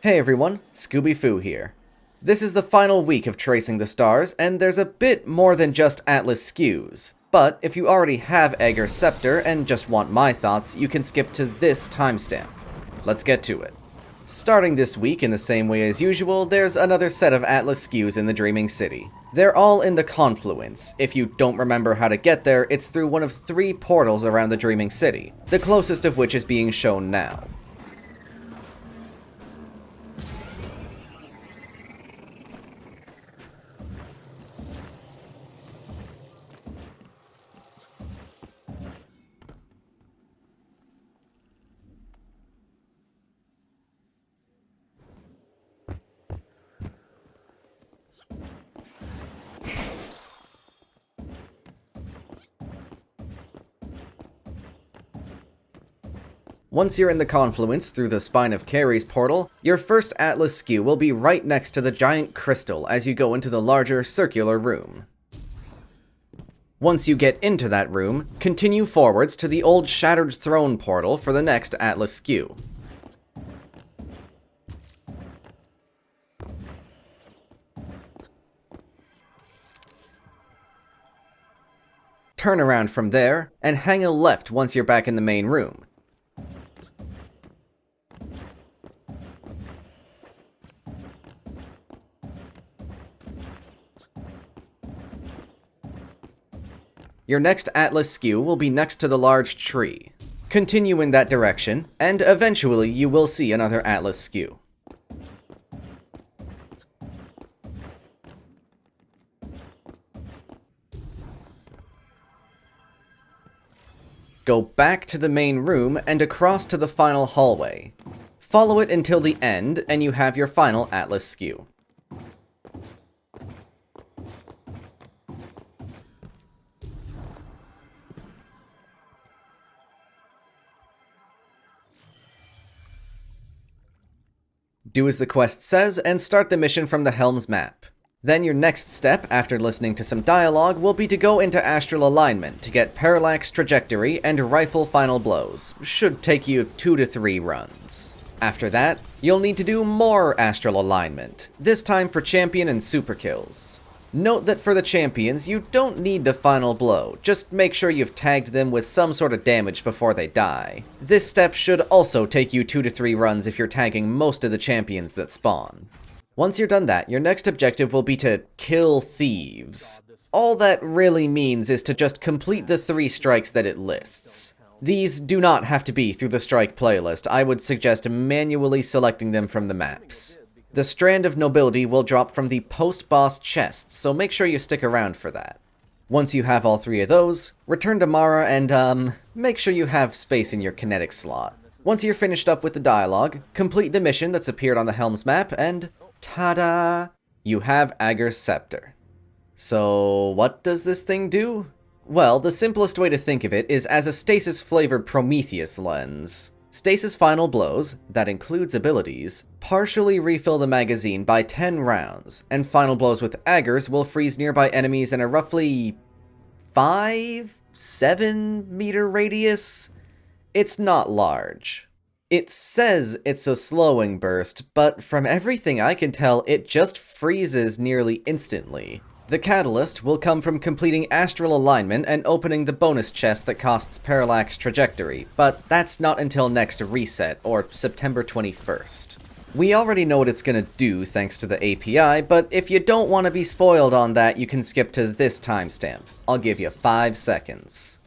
Hey everyone, Scoobyfoo here. This is the final week of tracing the stars, and there's a bit more than just Atlas Skews. But if you already have Ager Sceptre and just want my thoughts, you can skip to this timestamp. Let's get to it. Starting this week in the same way as usual, there's another set of Atlas Skews in the Dreaming City. They're all in the Confluence. If you don't remember how to get there, it's through one of 3 portals around the Dreaming City, the closest of which is being shown now. Once you're in the Confluence through the Spine of Carrie's portal, your first Atlas Skew will be right next to the giant crystal as you go into the larger circular room. Once you get into that room, continue forwards to the old Shattered Throne portal for the next Atlas Skew. Turn around from there, and hang a left once you're back in the main room. Your next Atlas Skew will be next to the large tree. Continue in that direction, and eventually you will see another Atlas Skew. Go back to the main room and across to the final hallway. Follow it until the end, and you have your final Atlas Skew. Do as the quest says, and start the mission from the Helm's map. Then your next step, after listening to some dialogue, will be to go into Astral Alignment to get Parallax Trajectory and Rifle Final Blows. Should take you 2 to 3 runs. After that, you'll need to do more Astral Alignment, this time for Champion and Super Kills. Note that for the Champions, you don't need the Final Blow, just make sure you've tagged them with some sort of damage before they die. This step should also take you 2 to 3 runs if you're tagging most of the Champions that spawn. Once you're done that, your next objective will be to kill thieves. All that really means is to just complete the 3 strikes that it lists. These do not have to be through the strike playlist. I would suggest manually selecting them from the maps. The Strand of Nobility will drop from the post-boss chest, so make sure you stick around for that. Once you have all 3 of those, return to Mara and, make sure you have space in your kinetic slot. Once you're finished up with the dialogue, complete the mission that's appeared on the Helm's map, and ta-da! You have Ager Sceptre. So, what does this thing do? Well, the simplest way to think of it is as a stasis-flavored Prometheus lens. Stasis Final Blows, that includes abilities, partially refill the magazine by 10 rounds, and Final Blows with Agers will freeze nearby enemies in a roughly 5-7 meter radius. It's not large. It says it's a slowing burst, but from everything I can tell, it just freezes nearly instantly. The catalyst will come from completing Astral Alignment and opening the bonus chest that costs Parallax Trajectory, but that's not until next reset, or September 21st. We already know what it's gonna do thanks to the API, but if you don't want to be spoiled on that, you can skip to this timestamp. I'll give you 5 seconds.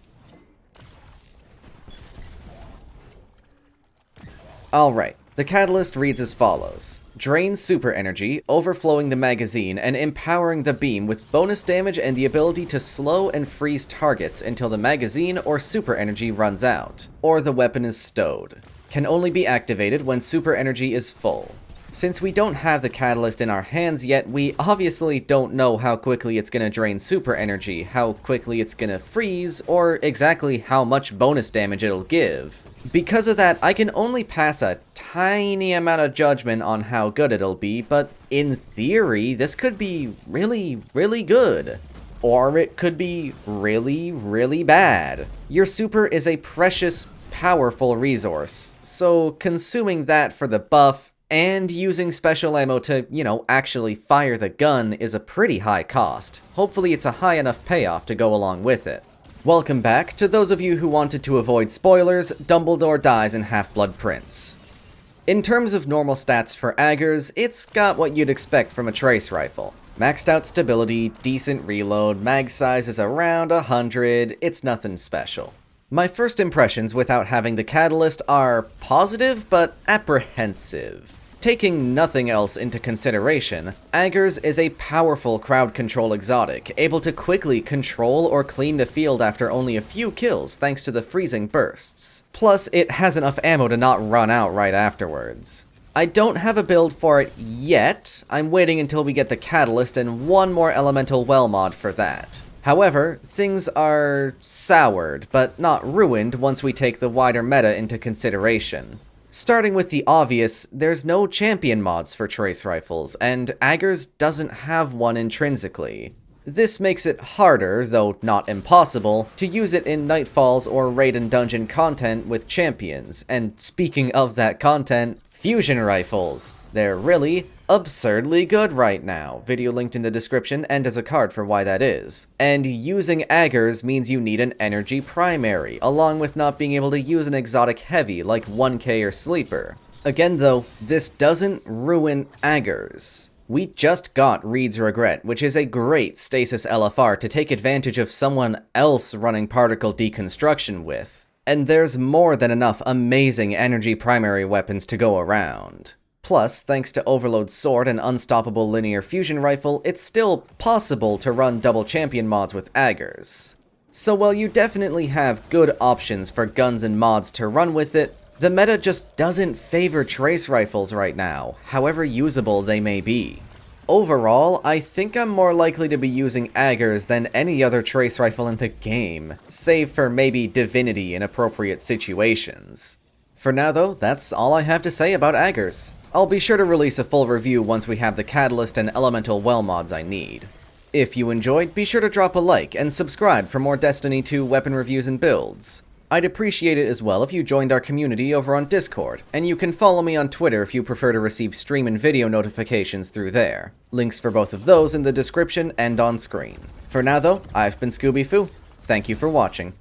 Alright, the catalyst reads as follows. Drain super energy, overflowing the magazine and empowering the beam with bonus damage and the ability to slow and freeze targets until the magazine or super energy runs out, or the weapon is stowed. Can only be activated when super energy is full. Since we don't have the catalyst in our hands yet, we obviously don't know how quickly it's gonna drain super energy, how quickly it's gonna freeze, or exactly how much bonus damage it'll give. Because of that, I can only pass a tiny amount of judgment on how good it'll be, but in theory, this could be really, really good. Or it could be really, really bad. Your super is a precious, powerful resource, so consuming that for the buff And using special ammo to, actually fire the gun is a pretty high cost. Hopefully it's a high enough payoff to go along with it. Welcome back to those of you who wanted to avoid spoilers. Dumbledore dies in Half-Blood Prince. In terms of normal stats for Agers, it's got what you'd expect from a trace rifle. Maxed out stability, decent reload, mag size is around 100, it's nothing special. My first impressions without having the catalyst are positive but apprehensive. Taking nothing else into consideration, Agers is a powerful crowd control exotic, able to quickly control or clean the field after only a few kills thanks to the freezing bursts. Plus, it has enough ammo to not run out right afterwards. I don't have a build for it yet. I'm waiting until we get the catalyst and one more elemental well mod for that. However, things are soured, but not ruined once we take the wider meta into consideration. Starting with the obvious, there's no champion mods for trace rifles, and Agers doesn't have one intrinsically. This makes it harder, though not impossible, to use it in Nightfalls or Raid and Dungeon content with champions, and speaking of that content, fusion rifles. They're really absurdly good right now. Video linked in the description and as a card for why that is. And using Agers means you need an energy primary, along with not being able to use an exotic heavy like 1K or Sleeper. Again though, this doesn't ruin Agers. We just got Reed's Regret, which is a great stasis LFR to take advantage of someone else running particle deconstruction with. And there's more than enough amazing energy primary weapons to go around. Plus, thanks to Overload Sword and Unstoppable Linear Fusion Rifle, it's still possible to run double champion mods with Agers. So while you definitely have good options for guns and mods to run with it, the meta just doesn't favor trace rifles right now, however usable they may be. Overall, I think I'm more likely to be using Agers than any other trace rifle in the game, save for maybe Divinity in appropriate situations. For now though, that's all I have to say about Agers. I'll be sure to release a full review once we have the catalyst and elemental well mods I need. If you enjoyed, be sure to drop a like and subscribe for more Destiny 2 weapon reviews and builds. I'd appreciate it as well if you joined our community over on Discord, and you can follow me on Twitter if you prefer to receive stream and video notifications through there. Links for both of those in the description and on screen. For now though, I've been Scoobyfoo. Thank you for watching.